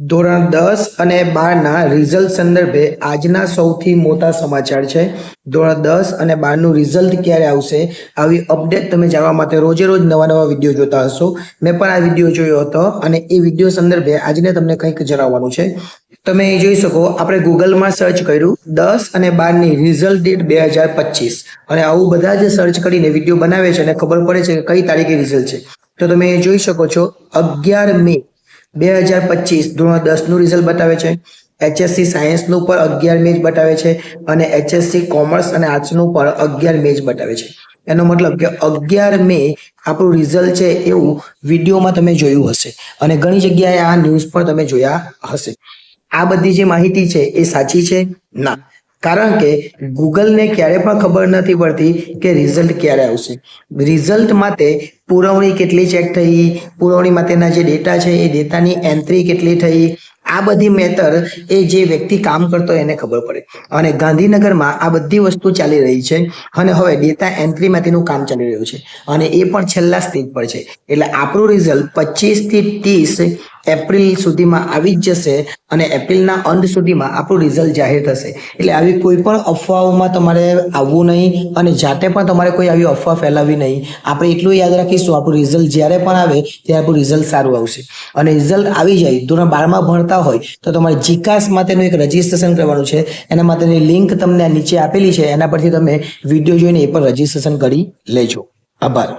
ધોરણ 10 અને 12 ના રિઝલ્ટ સંદર્ભે આજના સૌથી મોટા સમાચાર છે. ધોરણ 10 અને 12 નું રિઝલ્ટ ક્યારે આવશે, આવી અપડેટ તમે જાણવા માટે રોજે રોજ નવા વિડીયો જોતા હશો. મેં પણ આ વિડીયો જોયો હતો અને એ વિડીયો સંદર્ભે આજને તમને કંઈક જણાવવાનું છે. તમે જોઈ શકો, આપણે ગૂગલમાં સર્ચ કર્યું 10 અને 12 ની રિઝલ્ટ ડેટ 2025 અને આવું બધા જ સર્ચ કરીને વિડીયો બનાવે છે અને ખબર પડે છે કે કઈ તારીખે રિઝલ્ટ છે. તો તમે જોઈ શકો છો 11 મે 2025 ધોરણ 10 નું રિઝલ્ટ બતાવે છે. HSC સાયન્સ નું પણ 11 મે જ બતાવે છે અને HSC કોમર્સ અને આર્ટ્સ નું પણ 11 મે જ બતાવે છે. એનો મતલબ કે 11 મે આપણું રિઝલ્ટ છે એવું વિડીયોમાં તમે જોયું હશે અને ઘણી જગ્યાએ આ ન્યૂઝ પણ તમે જોયા હશે. આ બધી જે માહિતી છે એ સાચી છે? ના. કારણ કે ગૂગલને ક્યારે પણ ખબર નથી પડતી કે રિઝલ્ટ ક્યારે આવશે. રિઝલ્ટ માટે પુરવણી કેટલી ચેક થઈ, પુરવણી માટેના જે ડેટા છે એ ડેટાની એન્ટ્રી કેટલી થઈ, આ બધી મેટર એ જે વ્યક્તિ કામ કરતો એને ખબર પડે. અને ગાંધીનગરમાં આ બધી વસ્તુ ચાલી રહી છે અને હવે ડેટા એન્ટ્રી માટેનું કામ ચાલી રહ્યું છે અને એ પણ છેલ્લા સ્ટેજ પર છે. એટલે આપણું રિઝલ્ટ 25 થી 30 એપ્રિલ સુધીમાં આવી જ જશે અને એપ્રિલના અંત સુધીમાં આપણું રિઝલ્ટ જાહેર થશે. એટલે આવી કોઈ પણ અફવાઓમાં તમારે આવવું નહીં અને જાતે પણ તમારે કોઈ આવી અફવા ફેલાવવી નહીં. આપણે એટલું યાદ રાખીશું, આપણું રિઝલ્ટ જ્યારે પણ આવે ત્યારે આપણું રિઝલ્ટ સારું આવશે. અને રિઝલ્ટ આવી જાય, ધોરણ 12માં ભણતા હોય તો તમારે જીકાસ માટેનું એક રજીસ્ટ્રેશન કરવાનું છે. એના માટેની લિંક તમને નીચે આપેલી છે, એના પરથી તમે વિડીયો જોઈને એ પણ રજીસ્ટ્રેશન કરી લેજો. આભાર.